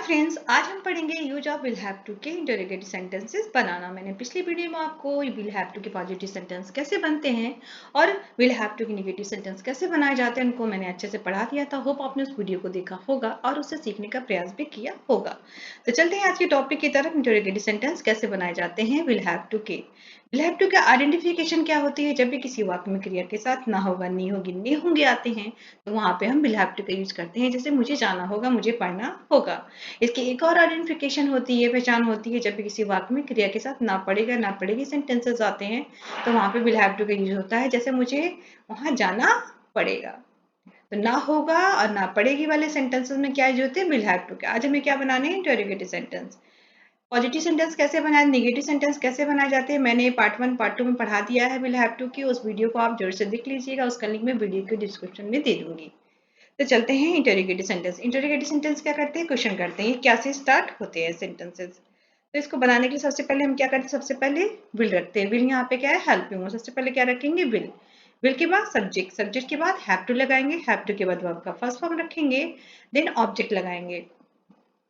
Friends, आज हम पढ़ेंगे use of will have to के इंटरोगेटिव सेंटेंसेस बनाना। मैंने पिछली वीडियो में आपको विल हैव टू के पॉजिटिव सेंटेंस कैसे बनते हैं और विल हैव टू के नेगेटिव सेंटेंस कैसे बनाए जाते हैं उनको मैंने अच्छे से पढ़ा दिया था। होप आपने उस वीडियो को देखा होगा और उससे सीखने का प्रयास भी किया होगा। तो चलते हैं आज के टॉपिक की तरफ। इंटरोगेटिव सेंटेंस कैसे बनाए जाते हैं विल हैव टू के। विल हैव टू के आइडेंटिफिकेशन क्या होती है? जब भी किसी वाक्य में क्रिया के साथ ना होगा, नहीं होगी, नहीं होंगे आते हैं तो वहां पे हम विल हैव टू का यूज करते हैं। जैसे मुझे जाना होगा, मुझे पढ़ना होगा। इसकी एक और आइडेंटिफिकेशन होती है, पहचान होती है, जब भी किसी वाक्य में क्रिया के साथ ना पड़ेगा, ना पड़ेगी सेंटेंसेस आते हैं तो वहां पे विल हैव टू का यूज होता है। जैसे मुझे वहां जाना पड़ेगा, तो ना होगा और ना पड़ेगी वाले सेंटेंसेस में क्या यूज होते हैं? विल हैव टू के। आज हमें क्या बनाने हैं? Interrogative sentence. पॉजिटिव सेंटेंस कैसे बनाए, नेगेटिव सेंटेंस कैसे बनाए जाते हैं, मैंने पार्ट 1 पार्ट 2 में पढ़ा दिया है विल हैव टू की। उस वीडियो को आप जरूर से देख लीजिएगा, उसका लिंक मैं वीडियो के डिस्क्रिप्शन में दे दूंगी। तो चलते हैं इंटरोगेटिव सेंटेंस। इंटरोगेटिव सेंटेंस क्या करते हैं? क्वेश्चन करते हैं। क्या से स्टार्ट होते हैं सेंटेंसेस। तो इसको बनाने के लिए सबसे पहले हम क्या करते हैं? सबसे पहले विल रखते हैं। विल यहाँ पे क्या है? हेल्पिंग। सबसे पहले क्या रखेंगे? विल। विल के बाद सब्जेक्ट, सब्जेक्ट के बाद हैव टू लगाएंगे, हैव टू के बाद वर्ब का फर्स्ट फॉर्म रखेंगे, देन ऑब्जेक्ट लगाएंगे।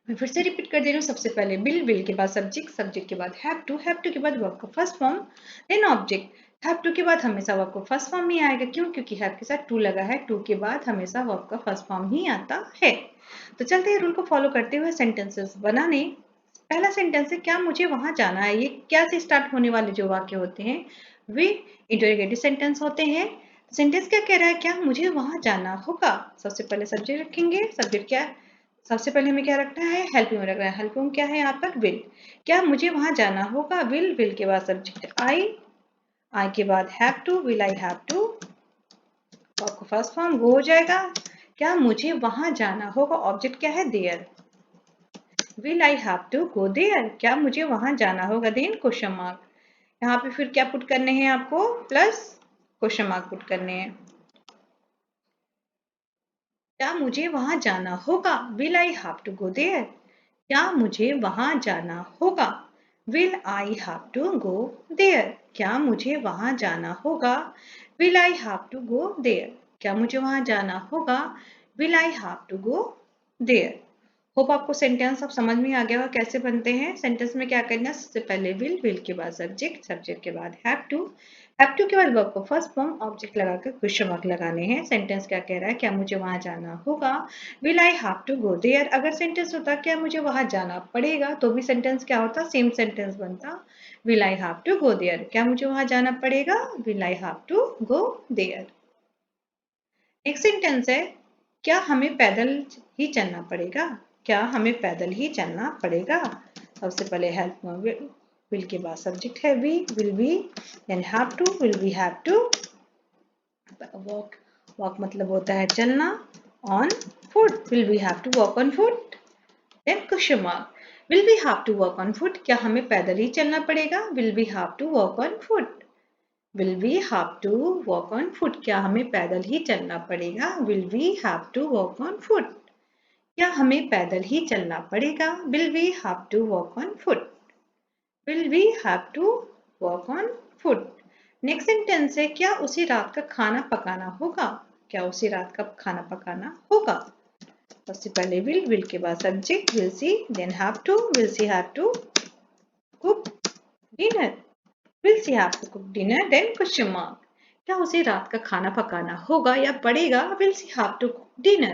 मैं फिर से रिपीट कर दे रही हूँ। सबसे पहले विल, विल के बाद सब्जेक्ट, सब्जेक्ट के बाद हैव टू के बाद वर्ब का first form, then object. Have to के बाद हमेशा वर्ब का फर्स्ट फॉर्म ही आएगा। क्यों? क्योंकि हैव के साथ टू लगा है। टू के बाद हमेशा वर्ब का फर्स्ट फॉर्म ही आता है। तो चलते हैं रूल को फॉलो करते हुए सेंटेंसेस बनाने। पहला सेंटेंस है क्या मुझे वहां जाना है। ये क्या से स्टार्ट होने वाले जो वाक्य होते हैं वे इंटरोगेटिव सेंटेंस होते हैं। सेंटेंस क्या कह रहा है? क्या मुझे वहां जाना होगा। सबसे पहले सब्जेक्ट रखेंगे। सब्जेक्ट क्या है? सबसे पहले हमें क्या रखना है? हेल्पिंग में रखना है। हेल्पिंग क्या है यहाँ पर? विल। क्या मुझे वहां जाना होगा। विल, विल के बाद सब्जेक्ट आई, आई के बाद have to, will I have to, आपका फर्स्ट फॉर्म गो हो जाएगा। क्या मुझे वहां जाना होगा। ऑब्जेक्ट क्या है? There. Will I have to go there. क्या मुझे वहां जाना होगा। Then question mark. यहाँ पे फिर क्या पुट करने हैं आपको? प्लस क्वेश्चन मार्क पुट करने हैं। क्या मुझे वहां जाना होगा। Will I have to go there. क्या मुझे वहां जाना होगा। Will I have to go there. क्या मुझे वहां जाना होगा। Will I have to go there. क्या मुझे वहां जाना होगा। Will I have to go there. Hope आपको सेंटेंस अब समझ में आ गया होगा कैसे बनते हैं। सेंटेंस में क्या करना है? सबसे पहले विल, विल के बाद सब्जेक्ट, सब्जेक्ट के बाद हैव टू के बाद वर्ब को फर्स्ट फॉर्म, ऑब्जेक्ट लगाकर क्वेश्चन मार्क लगाने हैं। सेंटेंस क्या कह रहा है? क्या मुझे वहां जाना होगा। Will I have to go there. अगर सेंटेंस होता क्या मुझे वहां जाना पड़ेगा तो भी सेंटेंस क्या होता? सेम सेंटेंस बनता। Will I have to go there. क्या मुझे वहां जाना पड़ेगा। Will I have to go there. Next sentence है क्या हमें पैदल ही चलना पड़ेगा। क्या हमें पैदल ही चलना पड़ेगा। सबसे पहले हेल्प विल के बाद सब्जेक्ट है we, will we, then have to, will we have to. Walk, walk मतलब होता है चलना। On foot, will we have to walk on foot. Then question mark, will we have to walk on foot. क्या हमें पैदल ही चलना पड़ेगा। Will we have to walk on foot. Will we have to walk on foot? क्या हमें पैदल ही चलना पड़ेगा। Will we have to walk on foot? क्या हमें पैदल ही चलना पड़ेगा। Will we have to walk on foot? Will we have to walk on foot? Next sentence है क्या उसी रात का खाना पकाना होगा। क्या उसी रात का खाना पकाना होगा। सबसे पहले विल, विल के बाद subject will she, then have to, will she have to cook dinner. Will she have to cook dinner? Then question mark. क्या उसे रात का खाना पकाना होगा या पड़ेगा। Will she have to cook dinner?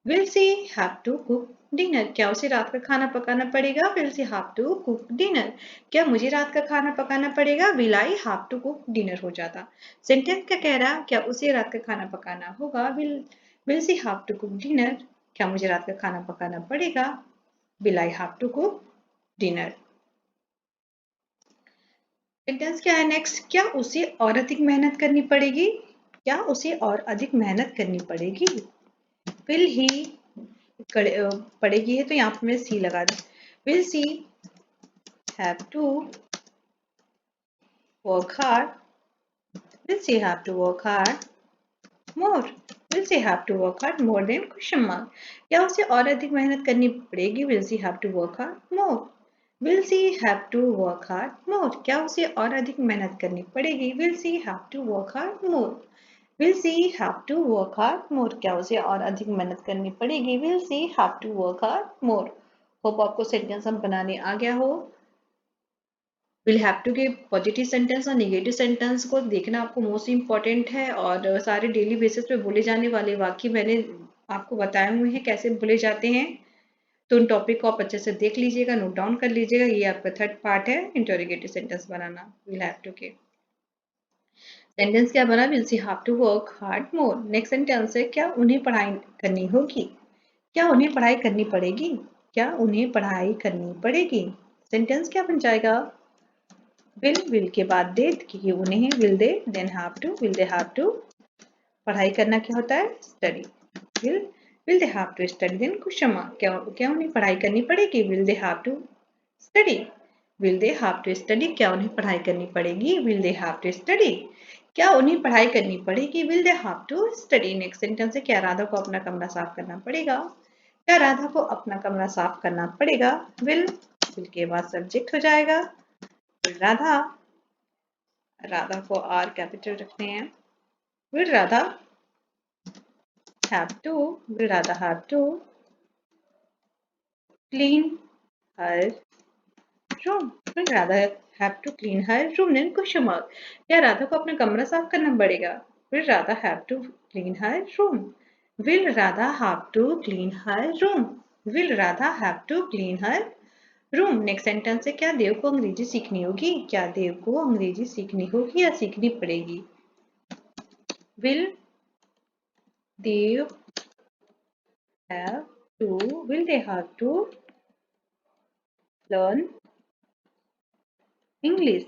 Will she have to cook dinner? क्या उसे रात का खाना पकाना पड़ेगा। Will she have to cook dinner? क्या मुझे रात का खाना पकाना पड़ेगा। Will I have to cook dinner हो जाता। सेंटेंस क्या कह रहा है? क्या उसे रात का खाना पकाना होगा। Will she have to cook dinner? क्या मुझे रात का खाना पकाना पड़ेगा। Will I have to cook dinner? Sentence क्या है नेक्स्ट? क्या उसे और अधिक मेहनत करनी पड़ेगी। क्या उसे और अधिक मेहनत करनी पड़ेगी। विल ही पड़ेगी है तो यहाँ पे मैं सी लगा दूं। Will she have to work hard. Will she have to work hard more. Will she have to work hard more then question mark. क्या उसे और अधिक मेहनत करनी पड़ेगी। Will she have to work hard more. Will she have to work hard more? क्या उसे और अधिक मेहनत करनी पड़ेगी। Will she have to work hard more? Will she have to work hard more? क्या उसे और अधिक मेहनत करनी पड़ेगी। Will she have to work hard more? Hope आपको सेंटेंस हम बनाने आ गया हो। विल हैव टू के पॉजिटिव सेंटेंस और नेगेटिव सेंटेंस को देखना आपको मोस्ट इंपॉर्टेंट है, और सारे डेली बेसिस पे बोले जाने वाले वाक्य मैंने आपको बताए हुए हैं कैसे बोले जाते हैं। तो उन टॉपिक को आप अच्छे से देख लीजिएगा, नोट डाउन कर लीजिएगा। ये आपका थर्ड पार्ट है इंटरोगेटिव सेंटेंस बनाना विल हैव टू के। सेंटेंस क्या बना, will she have to work hard more. Next sentence है क्या उन्हें पढ़ाई करनी होगी, क्या उन्हें पढ़ाई करनी पड़ेगी, क्या उन्हें पढ़ाई करनी पड़ेगी। सेंटेंस क्या बन जाएगा, विल के बाद दे, क्योंकि उन्हें will they, then have to, will they have to. पढ़ाई करना क्या होता है, study. Will will they have to study, then question mark, क्या उन्हें पढ़ाई करनी पड़ेगी, will they have to study. Will they have to study, क्या उन्हें पढ़ाई करनी पड़ेगी, will they have to study. क्या उन्हें पढ़ाई करनी पड़ेगी, will they have to study. Next sentence है क्या राधा को अपना कमरा साफ करना पड़ेगा, क्या राधा को अपना कमरा साफ करना पड़ेगा। विल के बाद सब्जेक्ट हो जाएगा राधा, राधा को आर कैपिटल रखते हैं। Will Radha have to, will Radha have to clean her room, will Radha have to clean her room, then question mark, क्या राधा को अपना कमरा साफ करना पड़ेगा, will Radha have to clean her room. Will Radha have to clean her room, will Radha have to clean her room. Next sentence है क्या देव को अंग्रेजी सीखनी होगी, क्या देव को अंग्रेजी सीखनी होगी या सीखनी पड़ेगी। Will Dev have to, will they have to learn English,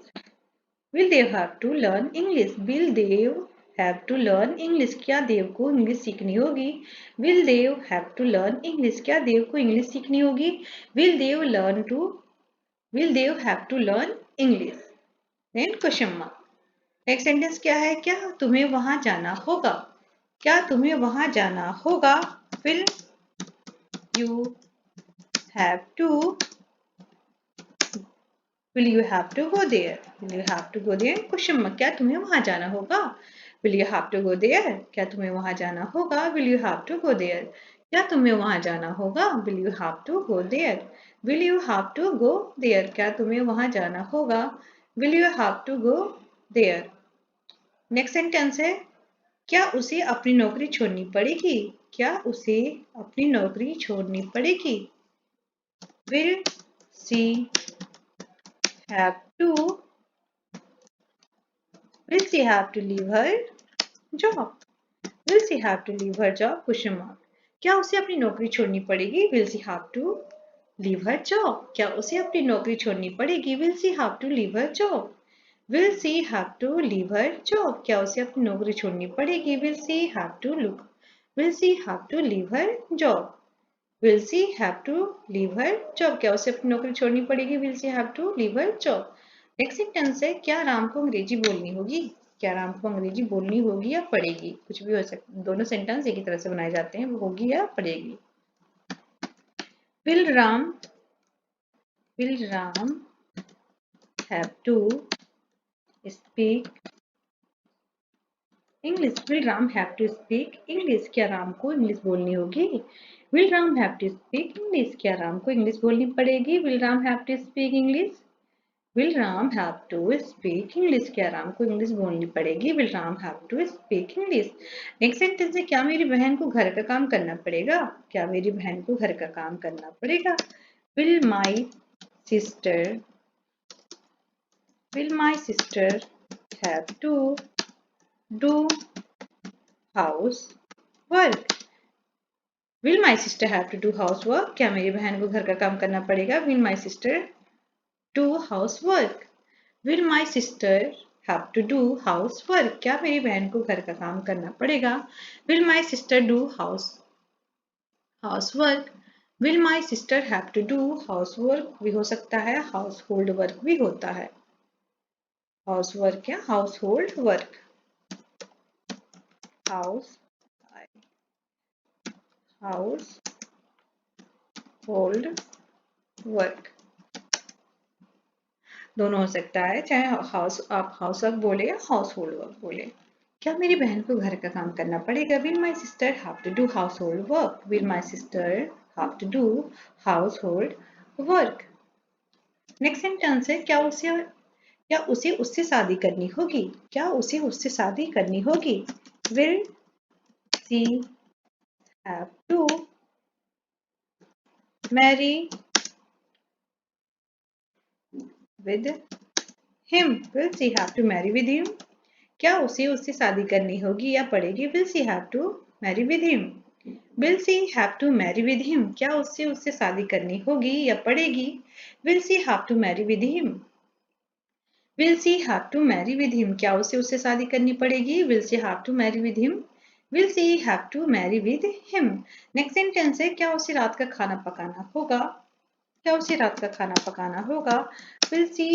will Dev have to learn English, will Dev have to learn English, क्या देव को इंग्लिश सीखनी होगी, will Dev have to learn English, क्या देव को इंग्लिश सीखनी होगी, will Dev learn to, will Dev have to learn English, then question mark. Next sentence क्या है, क्या तुम्हें वहां जाना होगा, क्या तुम्हें वहां जाना होगा। Will you have to, will you have to go there, will you have to go there, question mark, क्या तुम्हें वहां जाना होगा, will you have to go there, क्या तुम्हें वहां जाना होगा, will you have to go there, क्या तुम्हें वहां जाना होगा, will you have to go there, will you have to go there, क्या तुम्हें वहां जाना होगा, will you have to go there. Next sentence है क्या उसे अपनी नौकरी छोड़नी पड़ेगी, क्या उसे अपनी नौकरी छोड़नी पड़ेगी। Will she have to, will she have to leave her job, will she have to leave her job, question mark, क्या उसे अपनी नौकरी छोड़नी पड़ेगी, will she have to leave her job, क्या उसे अपनी नौकरी छोड़नी पड़ेगी, will she have to leave her job, will she have to leave her job, क्या उसे अपनी नौकरी छोड़नी पड़ेगी, will she have to look, will she have to leave her job, will she have to leave her job, क्या उसे अपनी नौकरी छोड़नी पड़ेगी, will she have to leave her job. Next sentence है क्या राम को अंग्रेजी बोलनी होगी, क्या राम को अंग्रेजी बोलनी होगी या पड़ेगी, कुछ भी हो सकता, दोनों सेंटेंस एक ही तरह से बनाए जाते हैं, वो होगी या पड़ेगी। Will Ram have to speak English, will Ram have to speak English, क्या राम को इंग्लिश बोलनी होगी, will Ram have to speak English, क्या राम को इंग्लिश बोलनी पड़ेगी, will Ram have to speak English, will Ram have to speak English, क्या राम को इंग्लिश बोलनी पड़ेगी, will Ram have to speak English. Next sentence है क्या मेरी बहन को घर का काम करना पड़ेगा, क्या मेरी बहन को घर का काम करना पड़ेगा। Will my sister, will my sister have to do house work, will my sister have to do house work, क्या मेरी बहन को घर का काम करना पड़ेगा, will my sister do house work, will my sister have to do house work, क्या मेरी बहन को घर का काम करना पड़ेगा, will my sister do house work, will my sister have to do house work भी हो सकता है, हाउस होल्ड वर्क भी होता है, हाउस वर्क या house hold work, house hold work दोनों हो सकता है, चाहे आप हाउस वर्क बोले या हाउस होल्ड वर्क बोले। क्या मेरी बहन को घर का काम करना पड़ेगा, will my sister have to do household work, will my sister have to do household work. Next sentence है क्या उसे उससे शादी करनी होगी? क्या उसे उससे शादी करनी होगी? Will she have to marry with him? Will she have to marry with him? क्या उसे उससे शादी करनी होगी या पड़ेगी? Will she have to marry with him? Will she have to marry with him? क्या उससे उससे शादी करनी होगी या पड़ेगी? Will she have to marry with him? Will she have to marry with him? क्या उसे उससे शादी करनी पड़ेगी? Will she have to marry with him? Will she have to marry with him? Next sentence है क्या उसे रात का खाना पकाना होगा? क्या उसे रात का खाना पकाना होगा? Will she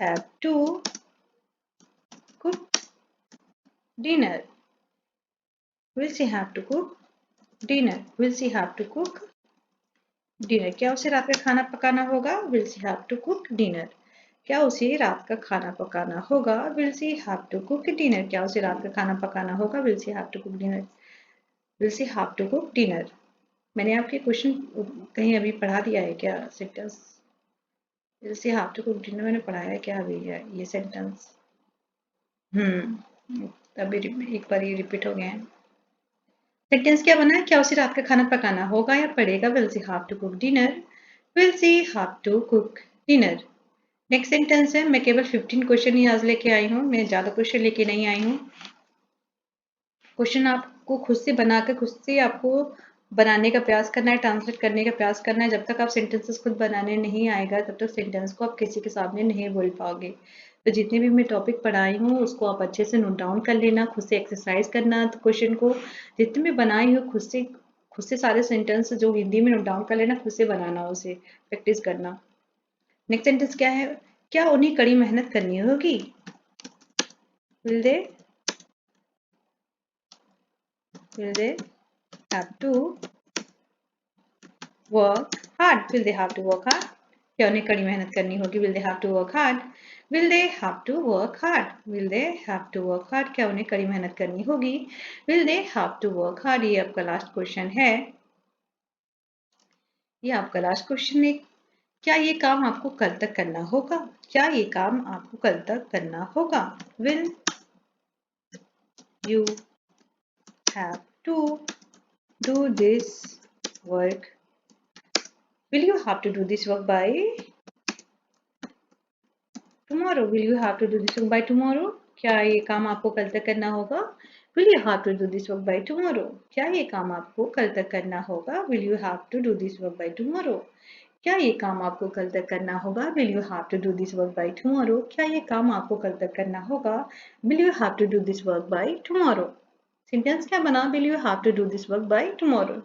have to cook dinner? Will she have to cook dinner? Will she have to cook dinner? क्या उसे रात का खाना पकाना होगा? Will she have to cook dinner? क्या उसे रात का खाना पकाना होगा? Will she have to cook dinner? क्या उसे रात का खाना पकाना होगा? Will she have to cook dinner? Will she have to cook dinner? मैंने आपके क्वेश्चन कहीं अभी पढ़ा दिया है क्या sentence? Will she have to cook dinner मैंने पढ़ाया है क्या अभी ये सेंटेंस? अभी एक बार ये रिपीट हो गया है. सेंटेंस क्या बना है? क्या उसे रात का खाना पकाना होगा या पड़ेगा? Will she have to cook dinner? Will she have to cook dinner? Next sentence है मैं केवल 15 क्वेश्चन ही आज लेके आई हूँ, मैं ज्यादा क्वेश्चन लेके नहीं आई हूँ. क्वेश्चन आपको खुद से बनाकर खुद से आपको बनाने का प्रयास करना है, ट्रांसलेट करने का प्रयास करना है. जब तक आप सेंटेंसेस खुद बनाने नहीं आएगा तब तक सेंटेंस को आप किसी के सामने नहीं बोल पाओगे. तो जितने भी मैं टॉपिक पढ़ाई हूँ उसको आप अच्छे से नोट डाउन कर लेना, खुद से एक्सरसाइज करना. तो क्वेश्चन को जितने भी बनाई हूँ खुद से सारे सेंटेंस जो हिंदी में नोट डाउन कर लेना, खुद से बनाना, उसे प्रैक्टिस करना. नेक्स्ट सेंटेंस क्या है? क्या उन्हें कड़ी मेहनत करनी होगी? Will they have to work hard? Will they have to work hard? क्या उन्हें कड़ी मेहनत करनी होगी? Will they have to work hard? Will they have to work hard? Will they have to work hard? क्या उन्हें कड़ी मेहनत करनी होगी? Will they have to work hard? ये आपका लास्ट क्वेश्चन है. ये आपका लास्ट क्वेश्चन है. क्या ये काम आपको कल तक करना होगा? क्या ये काम आपको कल तक करना होगा? Will you have to do this work? Will you have to do this work by tomorrow? Will you have to do this work by tomorrow? क्या ये काम आपको कल तक करना होगा? Will you have to do this work by tomorrow? क्या ये काम आपको कल तक करना होगा? Will you have to do this work by tomorrow? क्या ये काम आपको कल तक करना होगा? Will you have to do this work by tomorrow? क्या ये काम आपको कल तक करना होगा? Will you have to do this work by tomorrow? Sentence क्या बना? Will you have to do this work by tomorrow?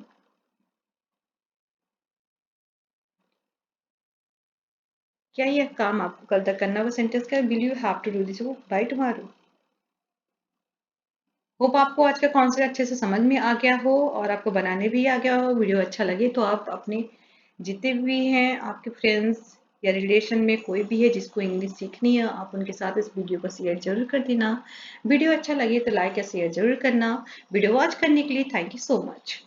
क्या ये काम आपको कल तक करना होगा? सेंटेंस क्या? Will you have to do this work by tomorrow? Hope आपको आज का कॉन्सेप्ट अच्छे से समझ में आ गया हो और आपको बनाने भी आ गया हो. वीडियो अच्छा लगे तो आप अपने जितने भी हैं आपके फ्रेंड्स या रिलेशन में कोई भी है जिसको इंग्लिश सीखनी है, आप उनके साथ इस वीडियो को शेयर जरूर कर देना. वीडियो अच्छा लगे तो लाइक या शेयर जरूर करना. वीडियो वॉच करने के लिए थैंक यू सो मच.